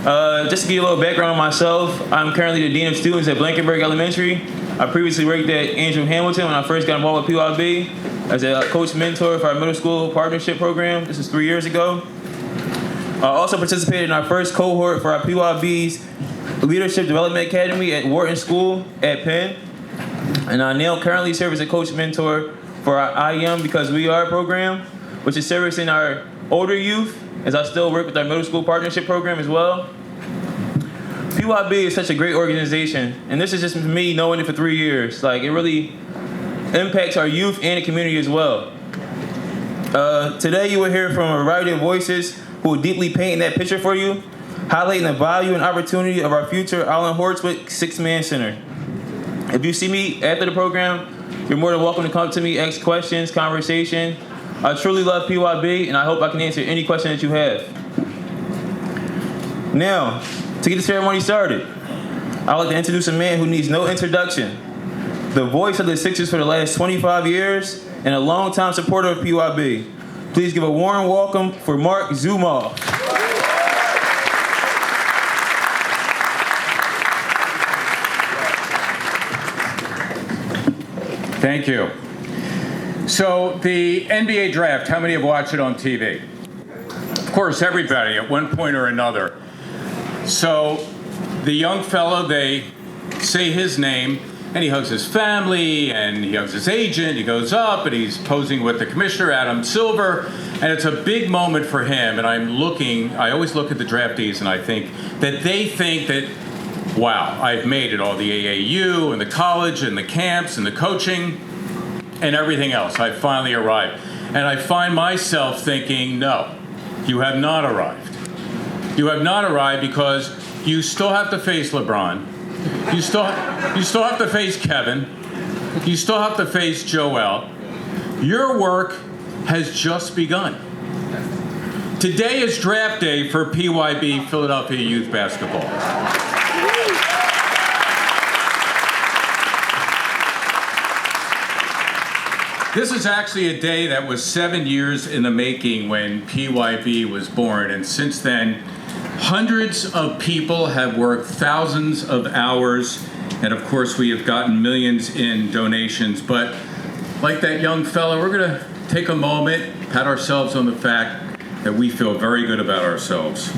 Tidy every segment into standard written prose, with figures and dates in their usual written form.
Just to give you a little background on myself, I'm currently the Dean of Students at Blankenburg Elementary. I previously worked at Andrew Hamilton when I first got involved with PYB as a coach mentor for our middle school partnership program. This was 3 years ago. I also participated in our first cohort for our PYB's Leadership Development Academy at Wharton School at Penn. And I now currently serve as a coach mentor for our I Am Because We Are program, which is servicing our older youth, as I still work with our middle school partnership program as well. PYB is such a great organization, and this is just me knowing it for 3 years. Like, it really impacts our youth and the community as well. Today you will hear from a variety of voices who will deeply paint that picture for you, highlighting the value and opportunity of our future Allen Horwitz Six-Man Center. If you see me after the program, you're more than welcome to come to me, ask questions, conversation. I truly love PYB, and I hope I can answer any question that you have. Now, to get the ceremony started, I'd like to introduce a man who needs no introduction. The voice of the Sixers for the last 25 years and a longtime supporter of PYB. Please give a warm welcome for Marc Zumoff. Thank you. So the NBA draft, how many have watched it on TV? Of course, everybody at one point or another. So the young fellow, they say his name, and he hugs his family, and he hugs his agent. He goes up, and he's posing with the commissioner, Adam Silver, and it's a big moment for him. And I always look at the draftees, and I think that they think that, wow, I've made it, all the AAU, and the college, and the camps, and the coaching, and everything else. I finally arrived. And I find myself thinking, no, you have not arrived. You have not arrived because you still have to face LeBron. You still have to face Kevin. You still have to face Joel. Your work has just begun. Today is draft day for PYB Philadelphia Youth Basketball. This is actually a day that was 7 years in the making when PYB was born, and since then, hundreds of people have worked thousands of hours, and of course we have gotten millions in donations. But like that young fellow, we're going to take a moment, pat ourselves on the fact that we feel very good about ourselves.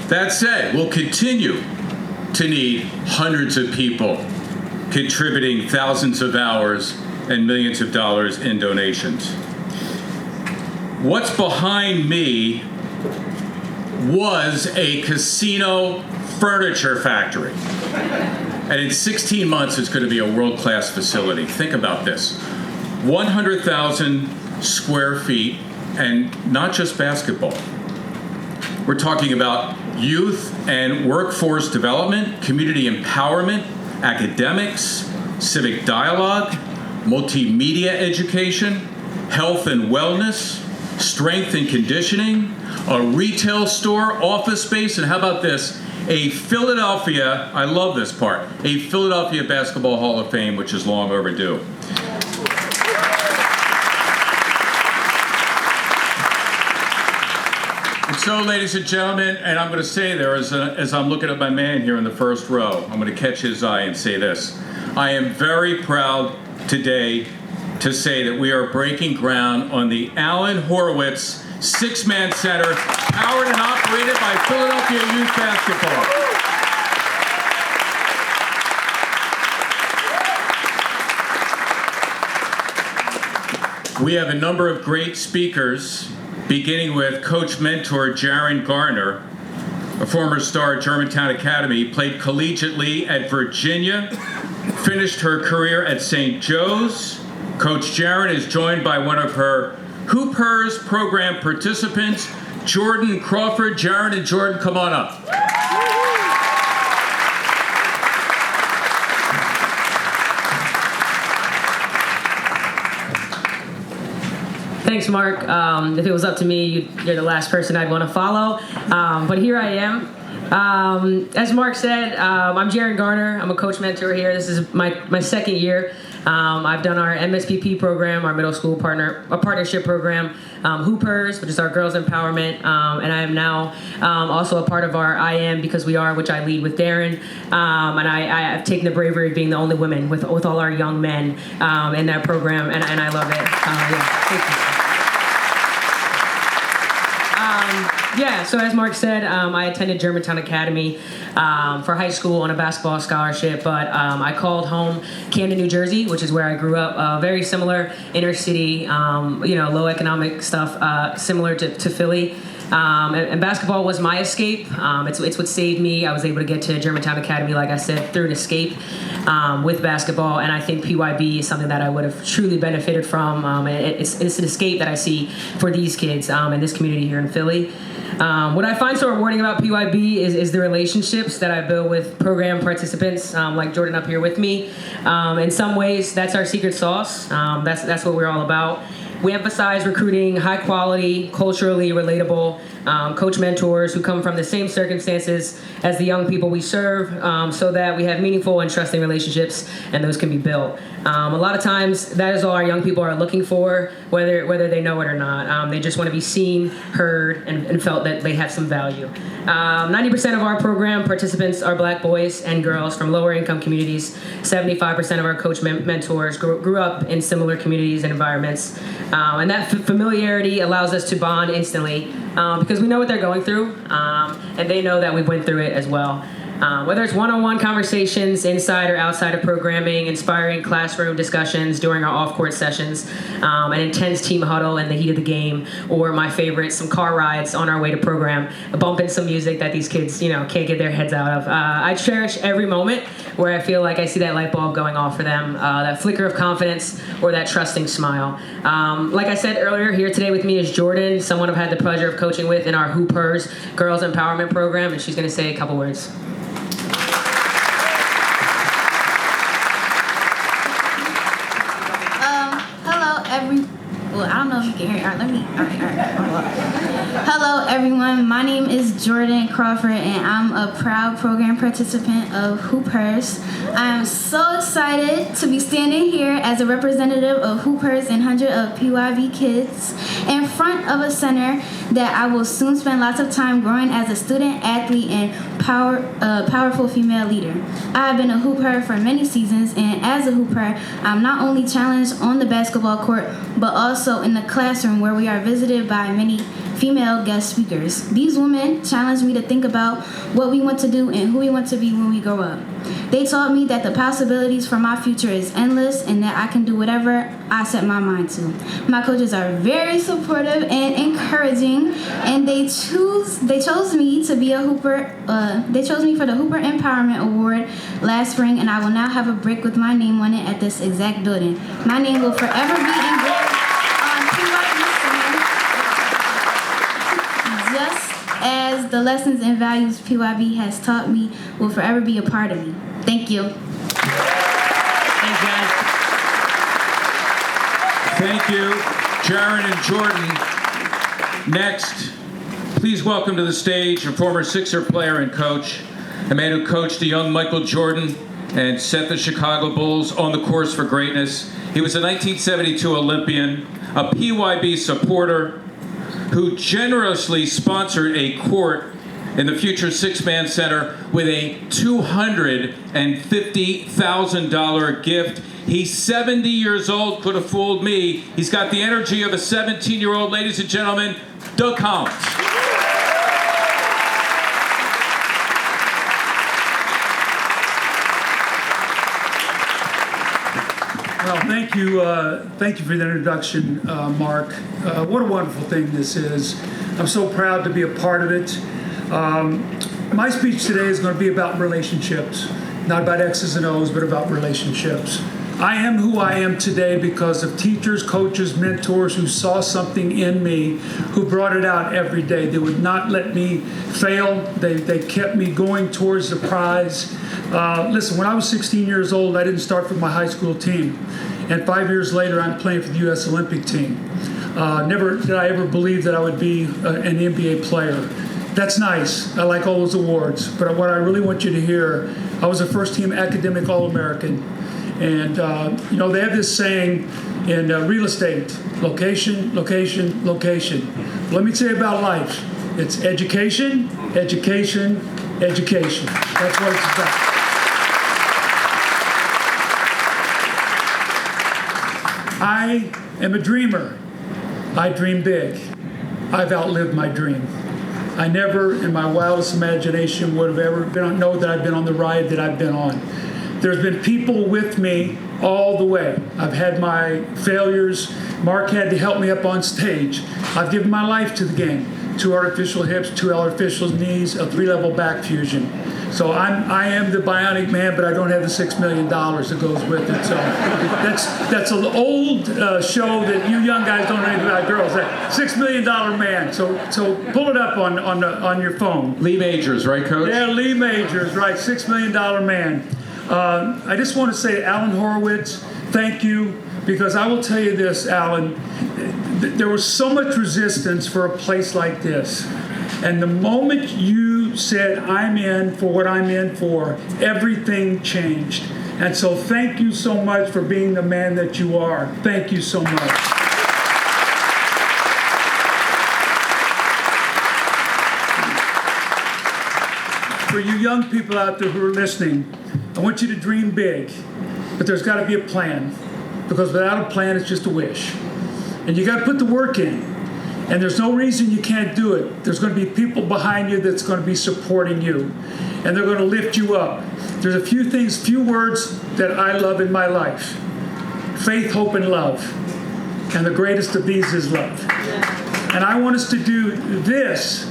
That said, we'll continue to need hundreds of people contributing thousands of hours and millions of dollars in donations. What's behind me was a casino furniture factory. And in 16 months, it's going to be a world-class facility. Think about this. 100,000 square feet, and not just basketball. We're talking about youth and workforce development, community empowerment, academics, civic dialogue, multimedia education, health and wellness, strength and conditioning, a retail store, office space, and how about this? A Philadelphia, I love this part, a Philadelphia Basketball Hall of Fame, which is long overdue. And so, ladies and gentlemen, and I'm going to say there, as I'm looking at my man here in the first row, I'm going to catch his eye and say this. I am very proud today to say that we are breaking ground on the Allen Horwitz Six-Man Center, powered and operated by Philadelphia Youth Basketball. We have a number of great speakers, beginning with Coach Mentor Jaryn Garner, a former star at Germantown Academy, played collegiately at Virginia, finished her career at St. Joe's. Coach Jaryn is joined by one of her HoopHers program participants, Jordan Crawford. Jaryn and Jordan, come on up. Thanks, Marc. If it was up to me, you're the last person I'd want to follow. But here I am. As Marc said, I'm Jaryn Garner. I'm a coach mentor here. This is my second year. I've done our MSPP program, our middle school partnership program, HoopHers, which is our girls empowerment, and I am now also a part of our I Am Because We Are, which I lead with Darren, and I have taken the bravery of being the only woman with all our young men in that program, and I love it. Thank you. So as Marc said, I attended Germantown Academy for high school on a basketball scholarship, but I called home Camden, New Jersey, which is where I grew up. Very similar inner city, low economic stuff, similar to Philly. And basketball was my escape. It's what saved me. I was able to get to Germantown Academy, like I said, through an escape with basketball. And I think PYB is something that I would have truly benefited from. It's an escape that I see for these kids in this community here in Philly. What I find so rewarding about PYB is the relationships that I build with program participants, like Jordan up here with me. In some ways, that's our secret sauce. That's what we're all about. We emphasize recruiting high quality, culturally relatable coach mentors who come from the same circumstances as the young people we serve, so that we have meaningful and trusting relationships, and those can be built. A lot of times, that is all our young people are looking for, whether they know it or not. They just want to be seen, heard, and felt that they have some value. 90% of our program participants are Black boys and girls from lower income communities. 75% of our coach mentors grew up in similar communities and environments. And that familiarity allows us to bond instantly because we know what they're going through, and they know that we went through it as well. Whether it's one-on-one conversations inside or outside of programming, inspiring classroom discussions during our off-court sessions, an intense team huddle in the heat of the game, or my favorite, some car rides on our way to program, bumping some music that these kids, can't get their heads out of. I cherish every moment where I feel like I see that light bulb going off for them, that flicker of confidence or that trusting smile. Like I said earlier, here today with me is Jordan, someone I've had the pleasure of coaching with in our HoopHers Girls Empowerment Program, and she's going to say a couple words. Well, I don't know if you can hear it. All right. Hello, everyone. My name is Jordan Crawford, and I'm a proud program participant of HoopHers. I am so excited to be standing here as a representative of HoopHers and 100 of PYB kids in front of a center that I will soon spend lots of time growing as a student, athlete, and powerful female leader. I have been a hooper for many seasons, and as a hooper, I'm not only challenged on the basketball court, but also in the classroom where we are visited by many female guest speakers. These women challenge me to think about what we want to do and who we want to be when we grow up. They taught me that the possibilities for my future is endless and that I can do whatever I set my mind to. My coaches are very supportive and encouraging, and they chose me to be a hooper. They chose me for the Hooper Empowerment Award last spring, and I will now have a brick with my name on it at this exact building. My name will forever be engraved on PYB cement, just as the lessons and values PYB has taught me will forever be a part of me. Thank you. Thanks, guys. Thank you, Jaryn and Jordan. Next, please welcome to the stage a former Sixer player and coach, a man who coached the young Michael Jordan and set the Chicago Bulls on the course for greatness. He was a 1972 Olympian, a PYB supporter who generously sponsored a court in the future Six-Man Center with a $250,000 gift. He's 70 years old, could have fooled me. He's got the energy of a 17-year-old, ladies and gentlemen, Doug Collins. Well, thank you for the introduction, Marc. What a wonderful thing this is. I'm so proud to be a part of it. My speech today is going to be about relationships, not about X's and O's, but about relationships. I am who I am today because of teachers, coaches, mentors who saw something in me, who brought it out every day. They would not let me fail. They kept me going towards the prize. Listen, when I was 16 years old, I didn't start for my high school team. And 5 years later, I'm playing for the U.S. Olympic team. Never did I ever believe that I would be an NBA player. That's nice. I like all those awards. But what I really want you to hear, I was a first-team academic All-American. And, they have this saying in real estate, location, location, location. Let me tell you about life. It's education, education, education. That's what it's about. I am a dreamer. I dream big. I've outlived my dream. I never, in my wildest imagination, would have ever know that I've been on the ride that I've been on. There's been people with me all the way. I've had my failures. Marc had to help me up on stage. I've given my life to the game. 2 artificial hips, 2 artificial knees, a 3-level back fusion. So I am the bionic man, but I don't have the $6 million that goes with it. So that's an old show that you young guys don't know anything about girls. That $6 million man. So pull it up on your phone. Lee Majors, right, Coach? Yeah, Lee Majors, right? $6 million man. I just want to say, Alan Horwitz, thank you, because I will tell you this, Alan. There was so much resistance for a place like this. And the moment you said, I'm in for what I'm in for, everything changed. And so thank you so much for being the man that you are. Thank you so much. For you young people out there who are listening, I want you to dream big. But there's got to be a plan. Because without a plan, it's just a wish. And you got to put the work in. And there's no reason you can't do it. There's going to be people behind you that's going to be supporting you. And they're going to lift you up. There's a few words that I love in my life. Faith, hope, and love. And the greatest of these is love. And I want us to do this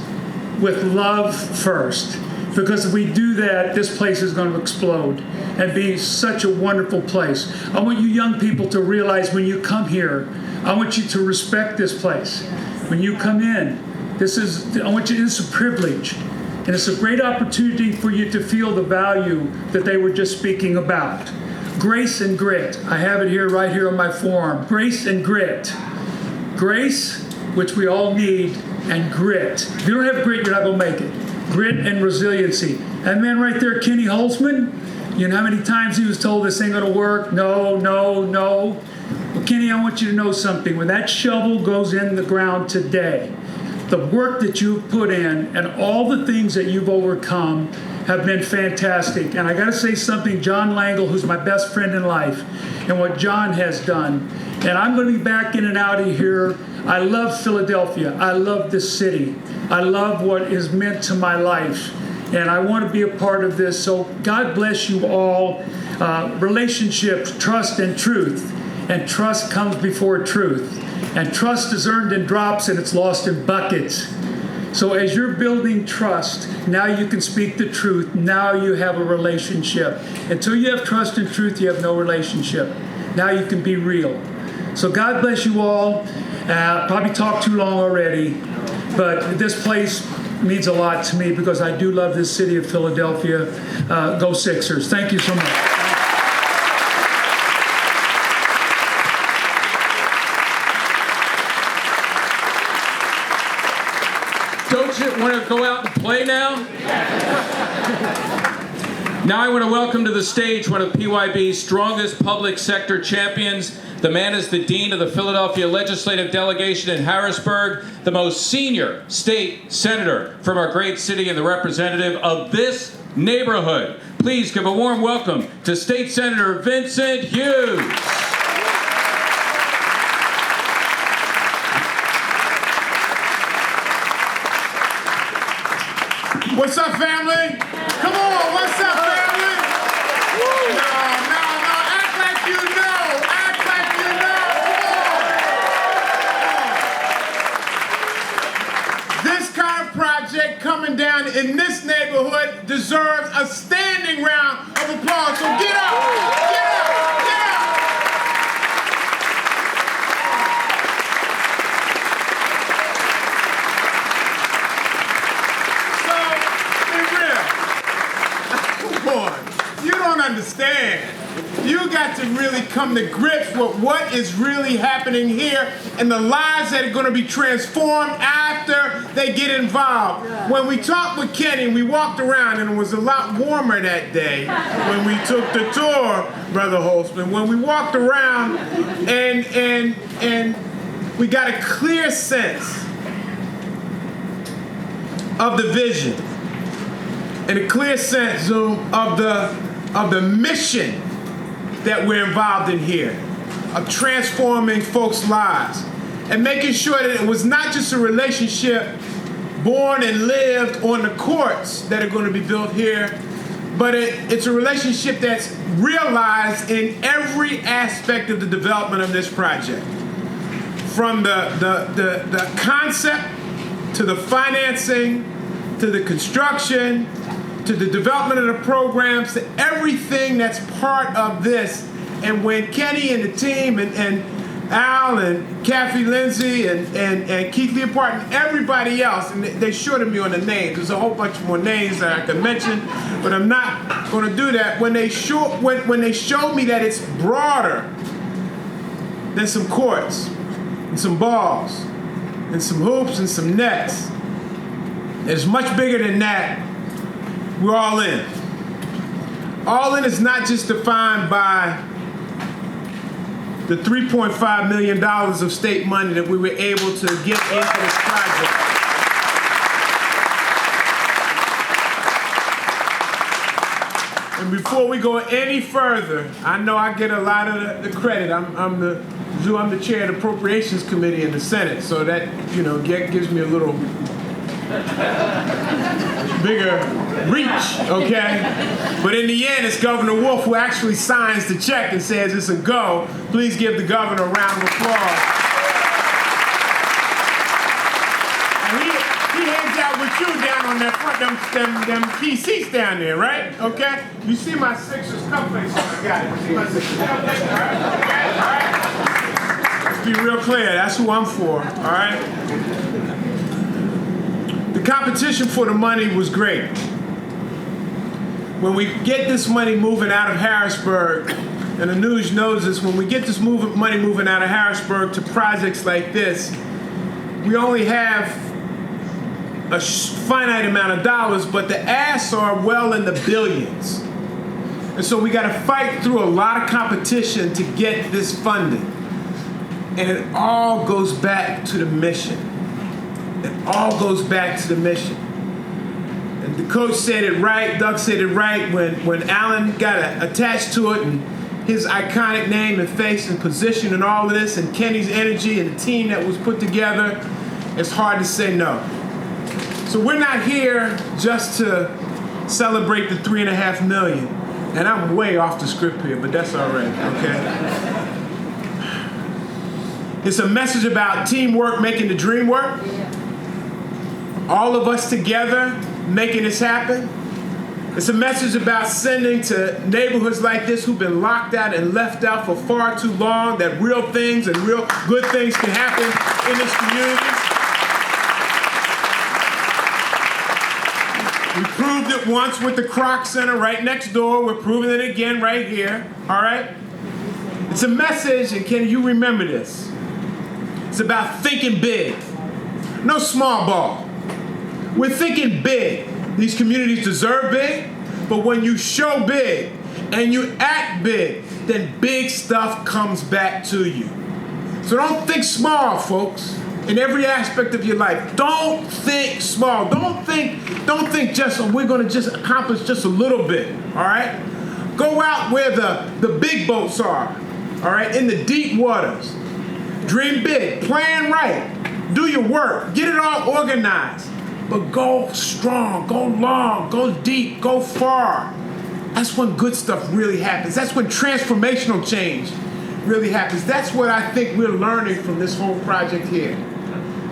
with love first. Because if we do that, this place is going to explode and be such a wonderful place. I want you young people to realize when you come here, I want you to respect this place. When you come in, this is a privilege. And it's a great opportunity for you to feel the value that they were just speaking about. Grace and grit. I have it here, right here on my forearm. Grace and grit. Grace, which we all need, and grit. If you don't have grit, you're not going to make it. Grit and resiliency. That man right there, Kenny Holdsman, you know how many times he was told this ain't going to work? No, no, no. Well, Kenny, I want you to know something. When that shovel goes in the ground today, the work that you've put in and all the things that you've overcome have been fantastic. And I got to say something, John Langle, who's my best friend in life, and what John has done. And I'm going to be back in and out of here. I love Philadelphia. I love this city. I love what is meant to my life. And I want to be a part of this. So God bless you all. Relationships, trust, and truth. And trust comes before truth. And trust is earned in drops and it's lost in buckets. So as you're building trust, now you can speak the truth. Now you have a relationship. Until you have trust and truth, you have no relationship. Now you can be real. So God bless you all. Probably talked too long already. But this place means a lot to me because I do love this city of Philadelphia. Go Sixers. Thank you so much. Don't you want to go out and play now? Now I want to welcome to the stage one of PYB's strongest public sector champions. The man is the Dean of the Philadelphia Legislative Delegation in Harrisburg, the most senior state senator from our great city and the representative of this neighborhood. Please give a warm welcome to State Senator Vincent Hughes. What's up, family? Come on, what's up, family? No, act like you know. Act like you know. Come on. This kind of project coming down in this neighborhood deserves a standing round of applause. So get up, get up, get up. You don't understand. You got to really come to grips with what is really happening here and the lives that are going to be transformed. I after they get involved. When we talked with Kenny, we walked around, and it was a lot warmer that day when we took the tour, Brother Holdsman. When we walked around, and we got a clear sense of the vision and a clear sense of the mission that we're involved in here, of transforming folks' lives and making sure that it was not just a relationship born and lived on the courts that are going to be built here, but it's a relationship that's realized in every aspect of the development of this project. From the concept, to the financing, to the construction, to the development of the programs, to everything that's part of this. And when Kenny and the team and Al and Kathy Lindsay and Keith Leopard and everybody else, and they shorted me on the names. There's a whole bunch more names that I could mention, but I'm not going to do that. When they showed me that it's broader than some courts and some balls and some hoops and some nets, it's much bigger than that. We're all in. All in is not just defined by the $3.5 million of state money that we were able to get into this project. And before we go any further, I know I get a lot of the credit. I'm the chair of the Appropriations Committee in the Senate, so that gives me a little bigger reach, okay? But in the end, it's Governor Wolf who actually signs the check and says it's a go. Please give the governor a round of applause. And he hangs out with you down on that front, them key seats down there, right? Okay? You see my Sixers cufflinks on, I got it. You see my Sixers cufflinks, all right? Okay, all right? Let's be real clear, that's who I'm for, all right? The competition for the money was great. When we get this money moving out of Harrisburg, and the news knows this, when we get this money moving out of Harrisburg to projects like this, we only have a finite amount of dollars, but the asks are well in the billions. And so we got to fight through a lot of competition to get this funding. And it all goes back to the mission. It all goes back to the mission. And the coach said it right, Doug said it right, when Allen got attached to it and his iconic name and face and position and all of this, and Kenny's energy and the team that was put together, it's hard to say no. So we're not here just to celebrate the $3.5 million. And I'm way off the script here, but that's all right, okay? It's a message about teamwork making the dream work. All of us together making this happen. It's a message about sending to neighborhoods like this who've been locked out and left out for far too long that real things and real good things can happen in this community. We proved it once with the Kroc Center right next door. We're proving it again right here, all right? It's a message, and can you remember this? It's about thinking big. No small ball. We're thinking big. These communities deserve big, but when you show big and you act big, then big stuff comes back to you. So don't think small, folks, in every aspect of your life. Don't think small. Don't think just, we're gonna just accomplish just a little bit, all right? Go out where the big boats are, all right, in the deep waters. Dream big, plan right, do your work, get it all organized. But go strong, go long, go deep, go far. That's when good stuff really happens. That's when transformational change really happens. That's what I think we're learning from this whole project here.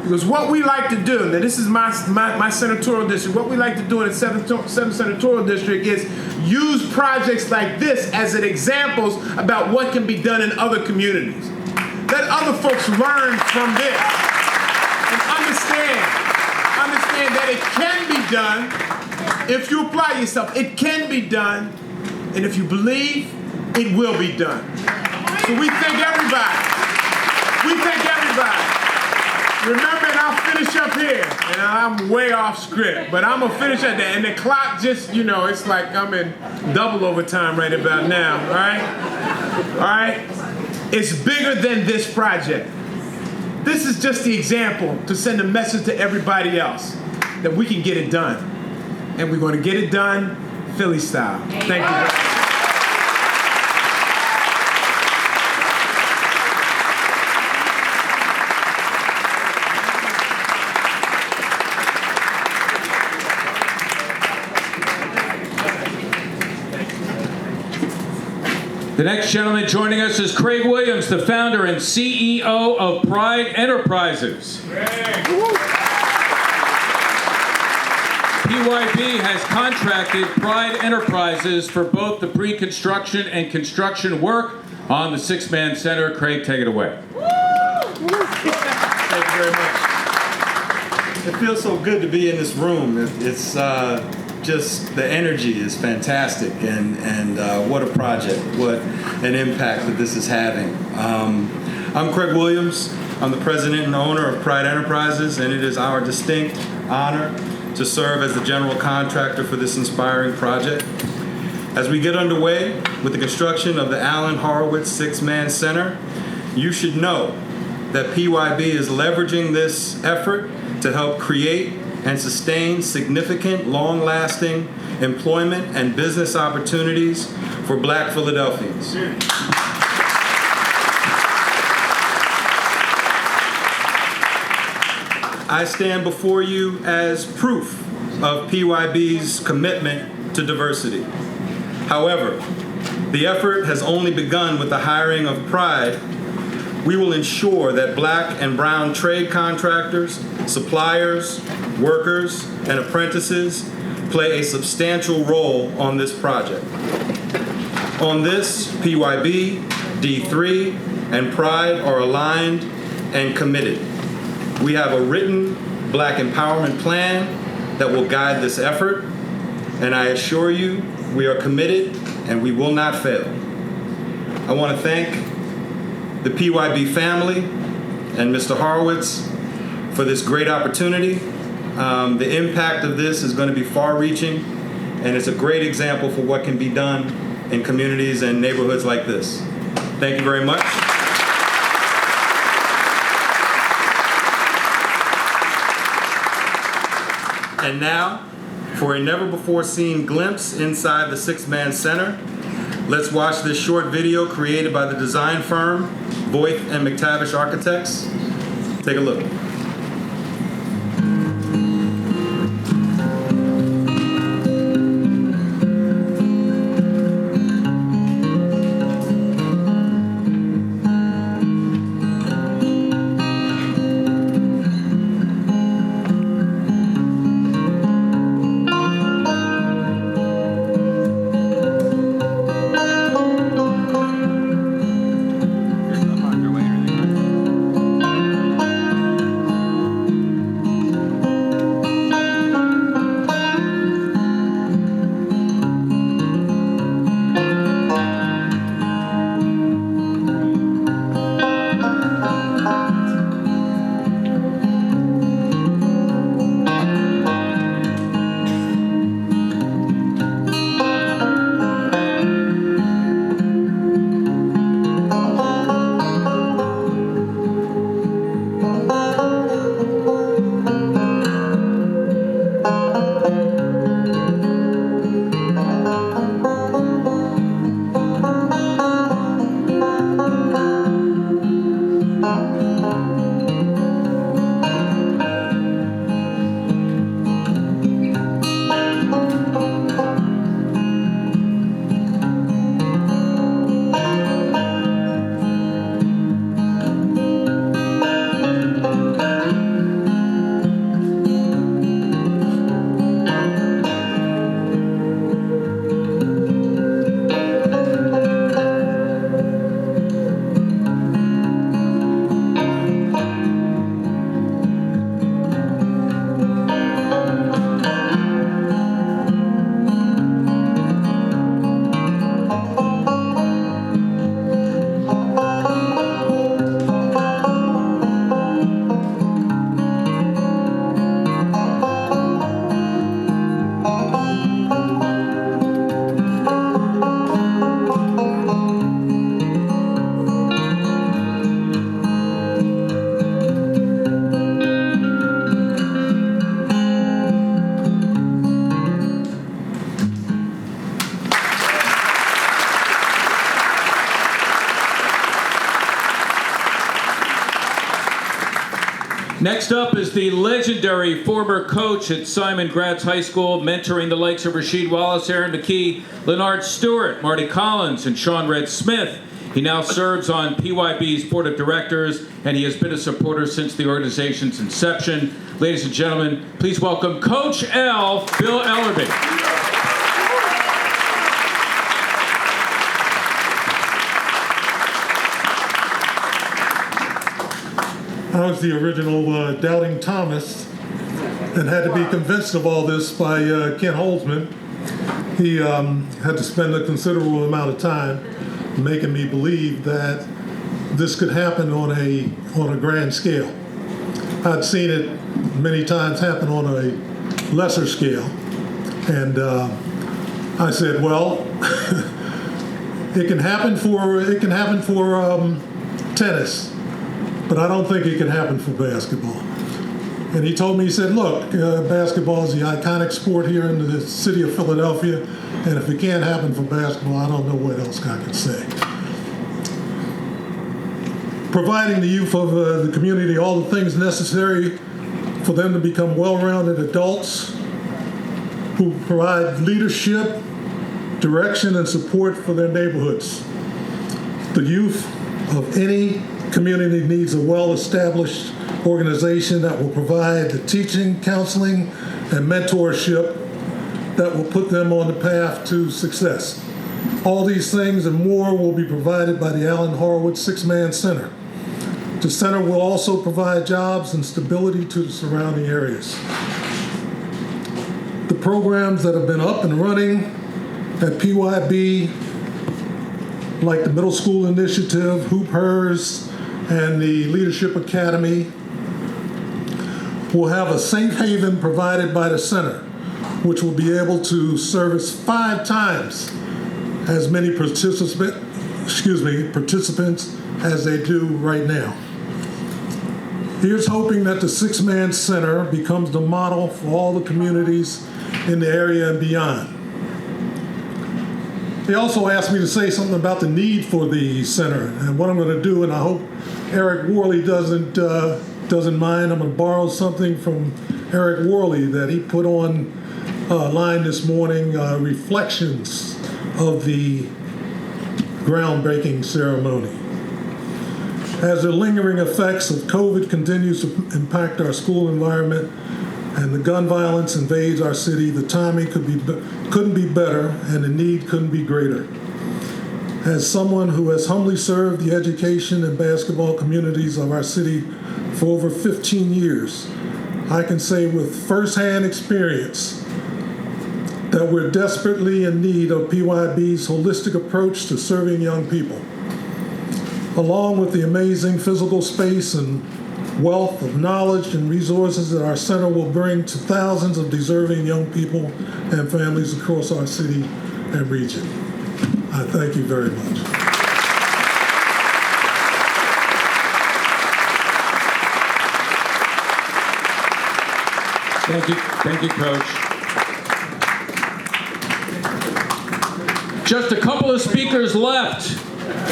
Because what we like to do, now this is my senatorial district, what we like to do in the 7th senatorial district is use projects like this as an examples about what can be done in other communities. Let other folks learn from this and understand that it can be done if you apply yourself. It can be done, and if you believe, it will be done. So we thank everybody. We thank everybody. Remember, and I'll finish up here. And I'm way off script, but I'm gonna finish at that. And the clock just, it's like I'm in double overtime right about now, all right? All right? It's bigger than this project. This is just the example to send a message to everybody else that we can get it done. And we're gonna get it done Philly style. Thank you very much. The next gentleman joining us is Craig Williams, the founder and CEO of Pride Enterprises. PYB has contracted Pride Enterprises for both the pre-construction and construction work on the Six-Man Center. Craig, take it away. Thank you very much. It feels so good to be in this room. It's just the energy is fantastic, and what a project, what an impact that this is having. I'm Craig Williams. I'm the president and owner of Pride Enterprises, and it is our distinct honor to serve as the general contractor for this inspiring project. As we get underway with the construction of the Allen Horwitz Six-Man Center, you should know that PYB is leveraging this effort to help create and sustain significant, long-lasting employment and business opportunities for Black Philadelphians. I stand before you as proof of PYB's commitment to diversity. However, the effort has only begun with the hiring of Pride. We will ensure that Black and brown trade contractors, suppliers, workers, and apprentices play a substantial role on this project. On this, PYB, D3, and Pride are aligned and committed. We have a written Black empowerment plan that will guide this effort, and I assure you we are committed and we will not fail. I want to thank the PYB family and Mr. Horwitz for this great opportunity. The impact of this is going to be far-reaching, and it's a great example for what can be done in communities and neighborhoods like this. Thank you very much. And now, for a never-before-seen glimpse inside the Six-Man Center, let's watch this short video created by the design firm Voigt and McTavish Architects. Take a look. Next up is the legendary former coach at Simon Gratz High School, mentoring the likes of Rasheed Wallace, Aaron McKee, Leonard Stewart, Marty Collins, and Sean Red Smith. He now serves on PYB's board of directors, and he has been a supporter since the organization's inception. Ladies and gentlemen, please welcome Coach L, Bill Ellerbee. I was the original Doubting Thomas and had to be convinced of all this by Ken Holdsman. He had to spend a considerable amount of time making me believe that this could happen on a grand scale. I'd seen it many times happen on a lesser scale, and I said, well, it can happen for tennis, but I don't think it can happen for basketball. And he told me, he said, look, basketball is the iconic sport here in the city of Philadelphia, and if it can't happen for basketball, I don't know what else I can say. Providing the youth of the community all the things necessary for them to become well-rounded adults who provide leadership, direction, and support for their neighborhoods. The youth of any community needs a well-established organization that will provide the teaching, counseling, and mentorship that will put them on the path to success. All these things and more will be provided by the Allen Horwitz Six-Man Center. The center will also provide jobs and stability to the surrounding areas. The programs that have been up and running at PYB, like the Middle School Initiative, HoopHers, and the Leadership Academy, will have a safe haven provided by the center, which will be able to service 5 times as many participants as they do right now. Here's hoping that the Six-Man Center becomes the model for all the communities in the area and beyond. He also asked me to say something about the need for the center and what I'm going to do, and I hope Eric Worley doesn't mind. I'm going to borrow something from Eric Worley that he put on line this morning, reflections of the groundbreaking ceremony. As the lingering effects of COVID continues to impact our school environment and the gun violence invades our city, the timing couldn't be better and the need couldn't be greater. As someone who has humbly served the education and basketball communities of our city for over 15 years, I can say with firsthand experience that we're desperately in need of PYB's holistic approach to serving young people. Along with the amazing physical space and wealth of knowledge and resources that our center will bring to thousands of deserving young people and families across our city and region. I thank you very much. Thank you, Coach. Just a couple of speakers left.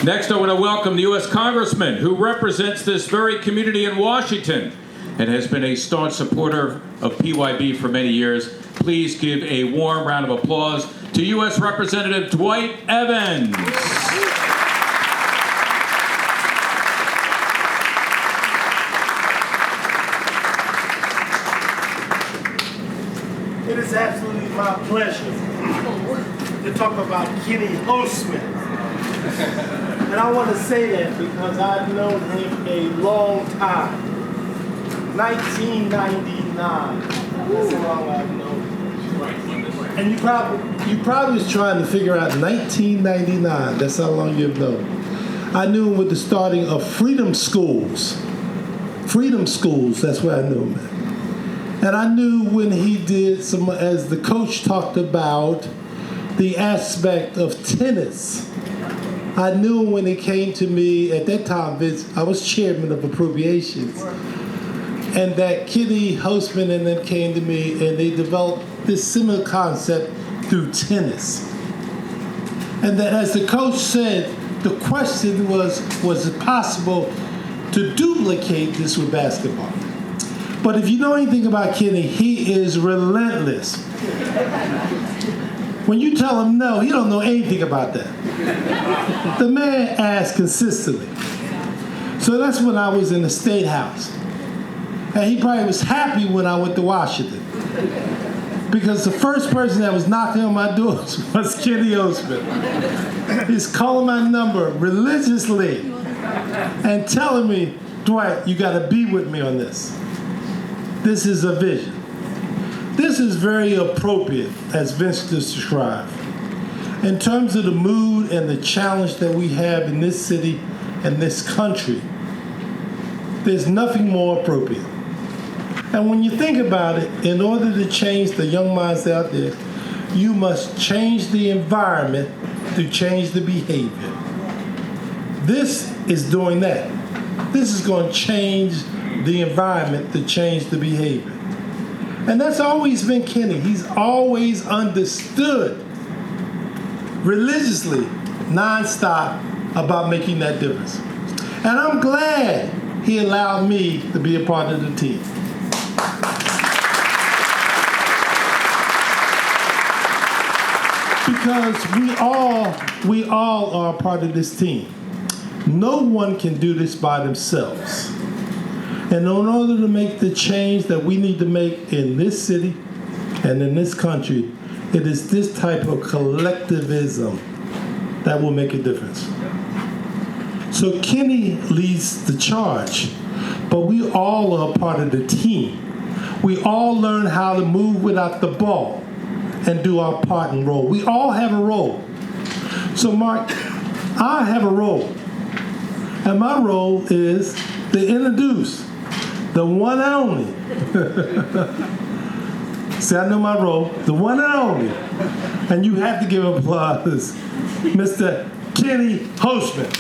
Next, I want to welcome the U.S. Congressman who represents this very community in Washington and has been a staunch supporter of PYB for many years. Please give a warm round of applause to U.S. Representative Dwight Evans. It is absolutely my pleasure to talk about Kenny Holdsman. And I want to say that because I've known him a long time. 1999. That's how long I've known him. And you probably was trying to figure out 1999. That's how long you've known him. I knew him with the starting of Freedom Schools. Freedom Schools, that's where I knew him at. And I knew when he did as the coach talked about, the aspect of tennis. I knew when it came to me, at that time, Vince, I was chairman of appropriations. And that Kenny Holdsman and them came to me and they developed this similar concept through tennis. And that as the coach said, the question was it possible to duplicate this with basketball? But if you know anything about Kenny, he is relentless. When you tell him no, he don't know anything about that. The man asks consistently. So that's when I was in the State House. And he probably was happy when I went to Washington. Because the first person that was knocking on my doors was Kenny Holdsman. He's calling my number religiously and telling me, Dwight, you got to be with me on this. This is a vision. This is very appropriate, as Vincent described. In terms of the mood and the challenge that we have in this city and this country, there's nothing more appropriate. And when you think about it, in order to change the young minds out there, you must change the environment to change the behavior. This is doing that. This is going to change the environment to change the behavior. And that's always been Kenny. He's always understood religiously, nonstop, about making that difference. And I'm glad he allowed me to be a part of the team. Because we all are a part of this team. No one can do this by themselves. And in order to make the change that we need to make in this city and in this country, it is this type of collectivism that will make a difference. So Kenny leads the charge, but we all are part of the team. We all learn how to move without the ball and do our part and role. We all have a role. So Marc, I have a role. And my role is to introduce the one and only. See, I know my role. The one and only. And you have to give applause, Mr. Kenny Holdsman.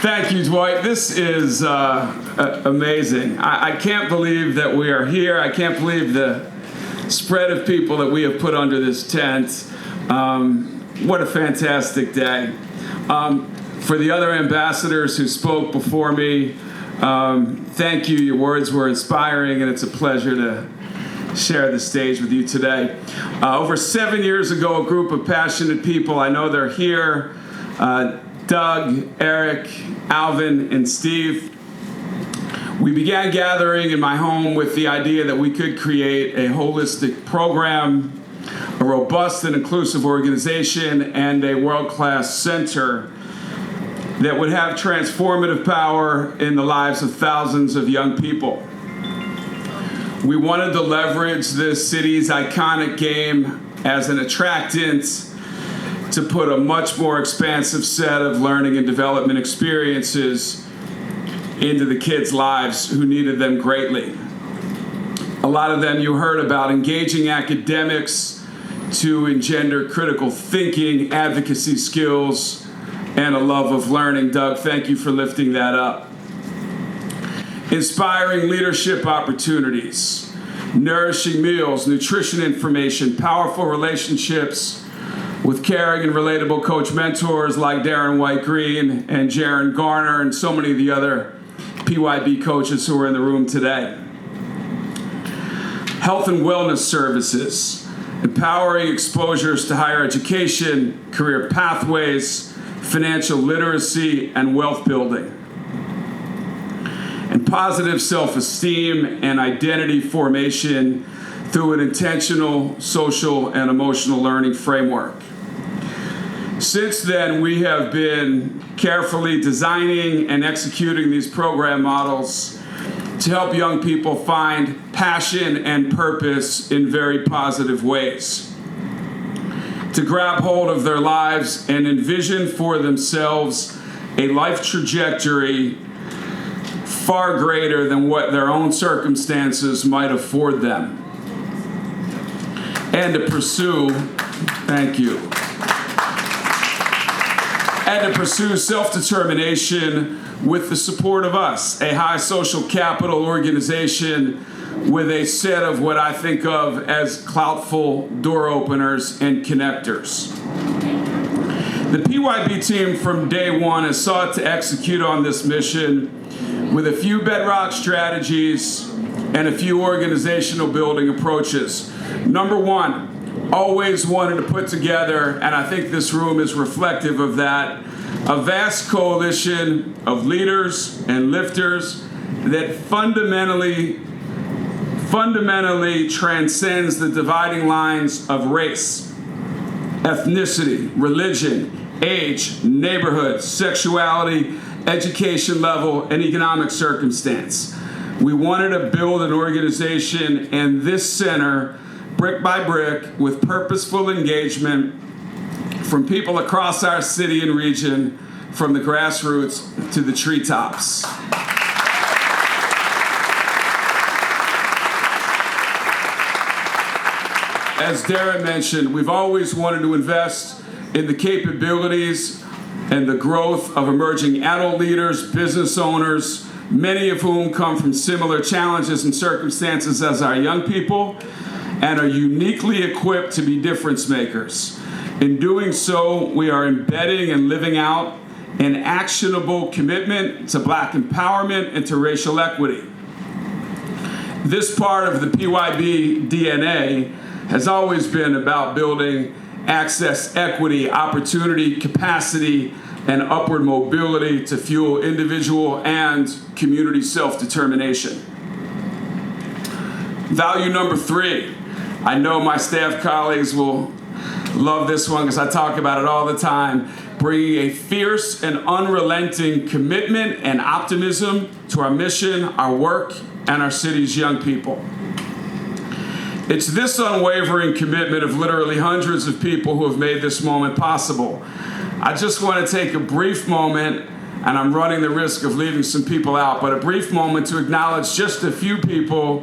Thank you, Dwight. This is amazing. I can't believe that we are here. I can't believe the spread of people that we have put under this tent. What a fantastic day. For the other ambassadors who spoke before me, thank you. Your words were inspiring, and it's a pleasure to share the stage with you today. Over 7 years ago, a group of passionate people, I know they're here, Doug, Eric, Alvin, and Steve. We began gathering in my home with the idea that we could create a holistic program, a robust and inclusive organization, and a world-class center that would have transformative power in the lives of thousands of young people. We wanted to leverage this city's iconic game as an attractant to put a much more expansive set of learning and development experiences into the kids' lives who needed them greatly. A lot of them you heard about, engaging academics to engender critical thinking, advocacy skills, and a love of learning. Doug, thank you for lifting that up. Inspiring leadership opportunities, nourishing meals, nutrition information, powerful relationships with caring and relatable coach mentors like Darren White-Green and Jaryn Garner and so many of the other PYB coaches who are in the room today. Health and wellness services, empowering exposures to higher education, career pathways, financial literacy, and wealth building. And positive self-esteem and identity formation through an intentional social and emotional learning framework. Since then, we have been carefully designing and executing these program models to help young people find passion and purpose in very positive ways, to grab hold of their lives and envision for themselves a life trajectory far greater than what their own circumstances might afford them. And to pursue, thank you, and to pursue self-determination with the support of us, a high social capital organization with a set of what I think of as cloutful door openers and connectors. The PYB team from day one has sought to execute on this mission with a few bedrock strategies and a few organizational building approaches. Number one, always wanted to put together, and I think this room is reflective of that, a vast coalition of leaders and lifters that fundamentally transcends the dividing lines of race, ethnicity, religion, age, neighborhood, sexuality, education level, and economic circumstance. We wanted to build an organization and this center, brick by brick, with purposeful engagement from people across our city and region, from the grassroots to the treetops. As Darren mentioned, we've always wanted to invest in the capabilities and the growth of emerging adult leaders, business owners, many of whom come from similar challenges and circumstances as our young people and are uniquely equipped to be difference makers. In doing so, we are embedding and living out an actionable commitment to Black empowerment and to racial equity. This part of the PYB DNA has always been about building access, equity, opportunity, capacity, and upward mobility to fuel individual and community self-determination. Value number 3. I know my staff colleagues will love this one because I talk about it all the time. Bringing a fierce and unrelenting commitment and optimism to our mission, our work, and our city's young people. It's this unwavering commitment of literally hundreds of people who have made this moment possible. I just want to take a brief moment, and I'm running the risk of leaving some people out, but a brief moment to acknowledge just a few people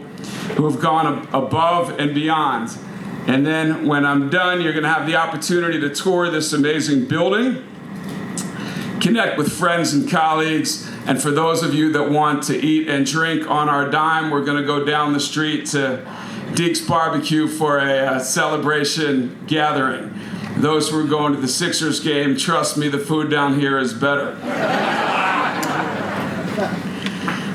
who have gone above and beyond. And then when I'm done, you're going to have the opportunity to tour this amazing building, connect with friends and colleagues, and for those of you that want to eat and drink on our dime, we're going to go down the street to Deke's Barbecue for a celebration gathering. Those who are going to the Sixers game, trust me, the food down here is better.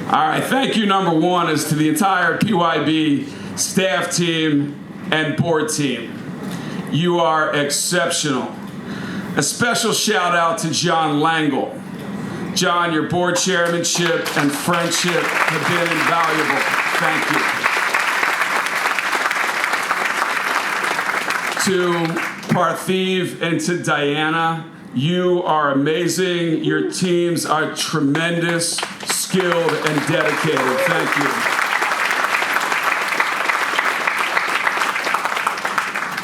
All right, thank you, number 1, is to the entire PYB staff team and board team. You are exceptional. A special shout out to John Langle. John, your board chairmanship and friendship have been invaluable. Thank you. To Parthiv and to Diana, you are amazing. Your teams are tremendous, skilled, and dedicated. Thank you.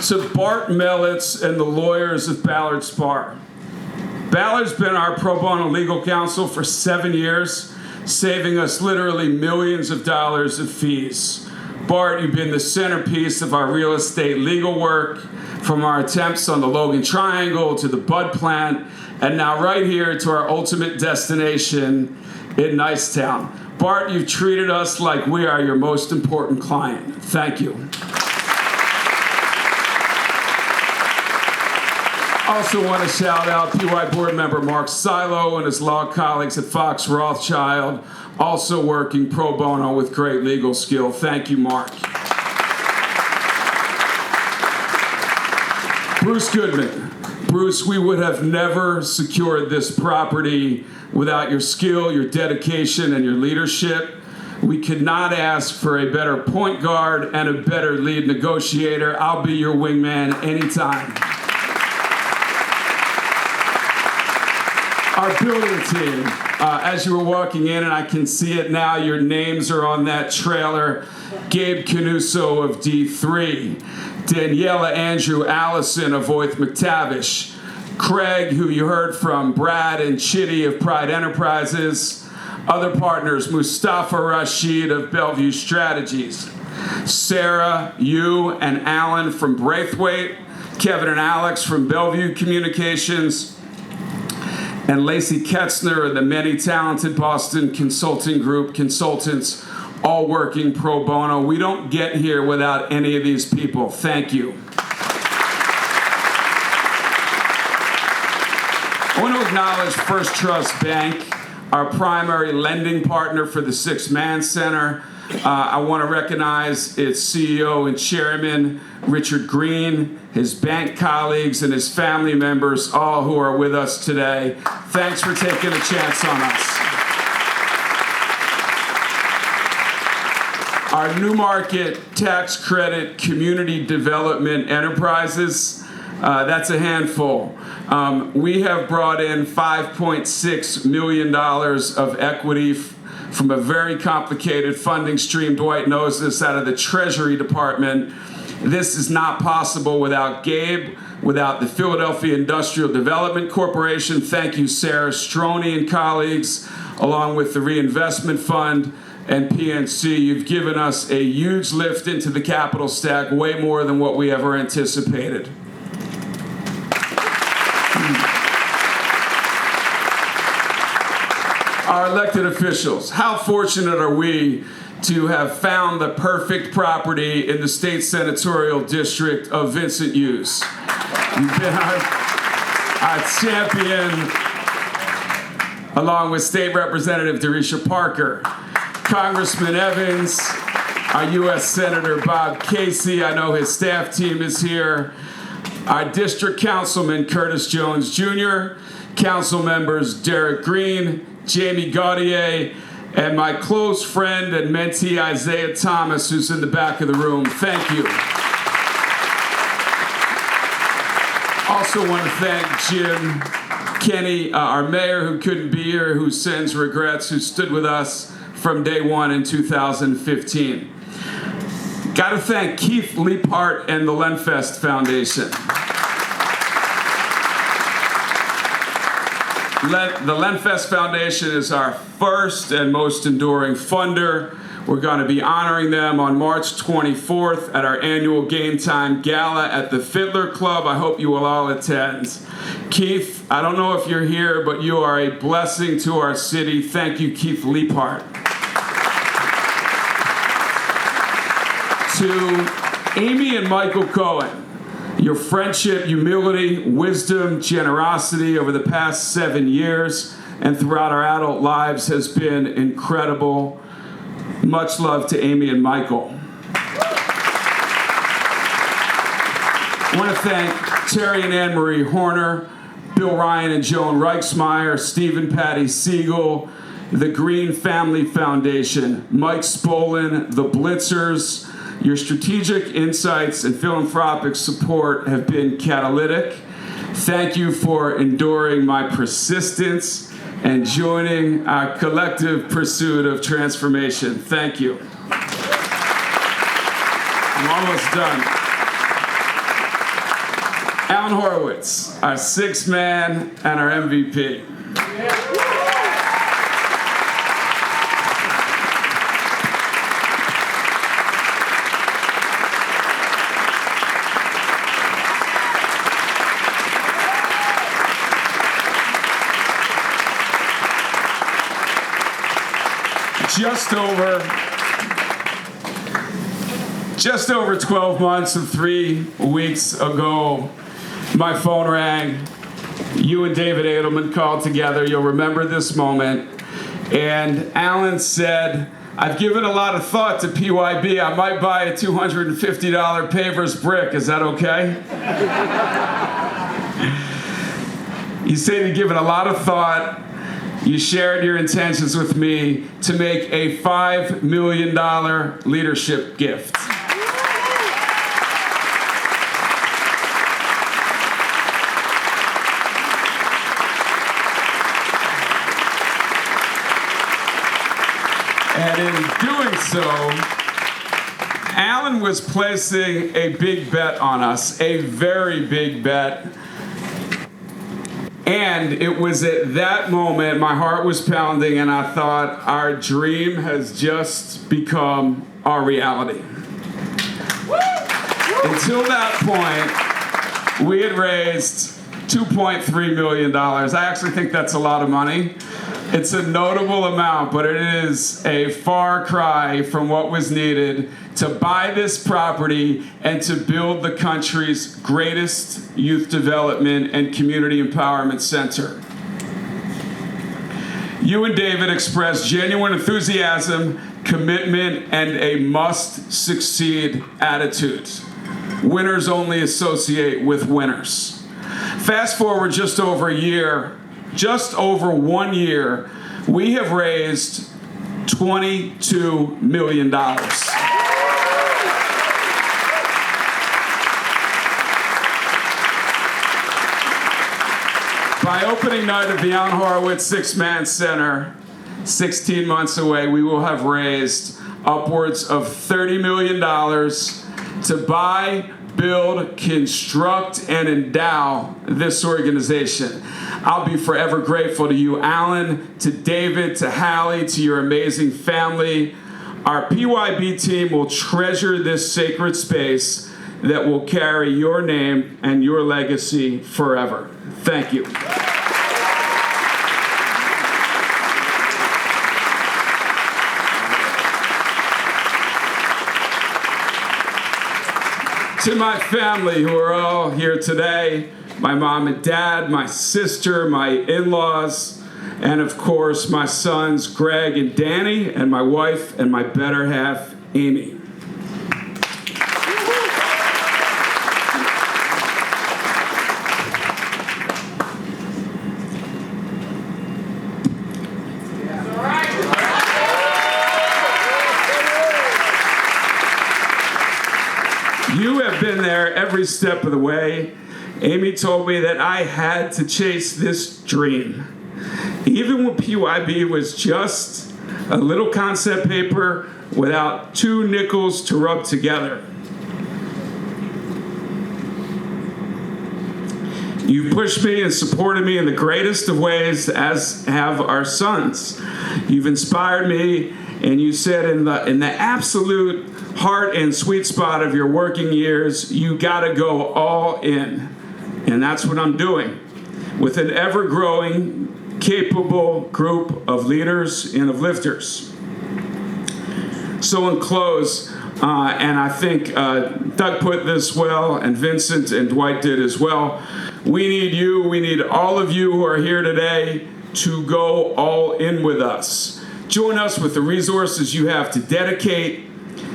To Bart Mellitz and the lawyers of Ballard Spahr. Ballard's been our pro bono legal counsel for 7 years, saving us literally millions of dollars of fees. Bart, you've been the centerpiece of our real estate legal work, from our attempts on the Logan Triangle to the Bud Plant, and now right here to our ultimate destination in Nicetown. Bart, you've treated us like we are your most important client. Thank you. Also want to shout out PY board member Marc Silo and his law colleagues at Fox Rothschild, also working pro bono with great legal skill. Thank you, Marc. Bruce Goodman. Bruce, we would have never secured this property without your skill, your dedication, and your leadership. We could not ask for a better point guard and a better lead negotiator. I'll be your wingman anytime. Our building team, as you were walking in, and I can see it now, your names are on that trailer. Gabe Canuso of D3, Daniela Andrew Allison of Oath McTavish, Craig, who you heard from, Brad and Chitty of Pride Enterprises, Other partners, Mustafa Rashid of Bellevue Strategies, Sarah, Yu, and Alan from Braithwaite, Kevin and Alex from Bellevue Communications, and Lacey Ketzner of the many talented Boston Consulting Group consultants, all working pro bono. We don't get here without any of these people. Thank you. I want to acknowledge First Trust Bank, our primary lending partner for the Six Man Center. I want to recognize its CEO and chairman, Richard Green, his bank colleagues, and his family members, all who are with us today. Thanks for taking a chance on us. Our Newmarket Tax Credit Community Development Enterprises, that's a handful. We have brought in $5.6 million of equity from a very complicated funding stream. Dwight knows this, out of the Treasury Department. This is not possible without Gabe, without the Philadelphia Industrial Development Corporation. Thank you, Sarah Stroney and colleagues, along with the Reinvestment Fund and PNC. You've given us a huge lift into the capital stack, way more than what we ever anticipated. Our elected officials, how fortunate are we to have found the perfect property in the state senatorial district of Vincent Hughes. You've been our champion, along with State Representative Derisha Parker, Congressman Evans, our U.S. Senator Bob Casey. I know his staff team is here. Our District Councilman Curtis Jones Jr., Council members Derek Green, Jamie Gaudier, and my close friend and mentee Isaiah Thomas, who's in the back of the room. Thank you. Also want to thank Jim Kenny, our mayor, who couldn't be here, who sends regrets, who stood with us from day one in 2015. Got to thank Keith Leaphart and the Lenfest Foundation. The Lenfest Foundation is our first and most enduring funder. We're going to be honoring them on March 24th at our annual Game Time Gala at the Fiddler Club. I hope you will all attend. Keith, I don't know if you're here, but you are a blessing to our city. Thank you, Keith Leaphart. To Amy and Michael Cohen, your friendship, humility, wisdom, generosity over the past 7 years and throughout our adult lives has been incredible. Much love to Amy and Michael. I want to thank Terry and Anne Marie Horner, Bill Ryan and Joan Reichsmeyer, Stephen Patty Siegel, the Green Family Foundation, Mike Spolin, the Blitzers. Your strategic insights and philanthropic support have been catalytic. Thank you for enduring my persistence and joining our collective pursuit of transformation. Thank you. I'm almost done. Alan Horwitz, our sixth man and our MVP. Just over 12 months and 3 weeks ago, my phone rang. You and David Edelman called together. You'll remember this moment. And Alan said, I've given a lot of thought to PYB. I might buy a $250 pavers brick. Is that okay? He said he'd given a lot of thought. You shared your intentions with me to make a $5 million leadership gift. And in doing so, Alan was placing a big bet on us, a very big bet. And it was at that moment my heart was pounding and I thought, our dream has just become our reality. Until that point, we had raised $2.3 million. I actually think that's a lot of money. It's a notable amount, but it is a far cry from what was needed to buy this property and to build the country's greatest youth development and community empowerment center. You and David expressed genuine enthusiasm, commitment, and a must-succeed attitude. Winners only associate with winners. Fast forward just over 1 year, we have raised $22 million. By opening night of the Horwitz Six-Man Center, 16 months away, we will have raised upwards of $30 million to buy, build, construct, and endow this organization. I'll be forever grateful to you, Alan, to David, to Hallie, to your amazing family. Our PYB team will treasure this sacred space that will carry your name and your legacy forever. Thank you. To my family who are all here today, my mom and dad, my sister, my in-laws, and of course my sons Greg and Danny, and my wife and my better half, Amy. You have been there every step of the way. Amy told me that I had to chase this dream. Even when PYB was just a little concept paper without 2 nickels to rub together. You've pushed me and supported me in the greatest of ways, as have our sons. You've inspired me, and you said in the absolute heart and sweet spot of your working years, you gotta go all in. And that's what I'm doing with an ever-growing, capable group of leaders and of lifters. So in close, and I think Doug put this well, and Vincent and Dwight did as well, we need you, we need all of you who are here today to go all in with us. Join us with the resources you have to dedicate,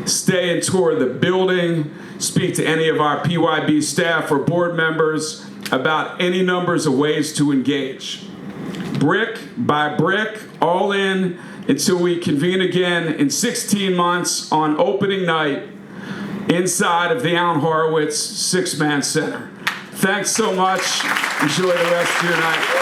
stay and tour the building, speak to any of our PYB staff or board members about any numbers of ways to engage. Brick by brick, all in, until we convene again in 16 months on opening night inside of the Horwitz Six-Man Center. Thanks so much. Enjoy the rest of your night.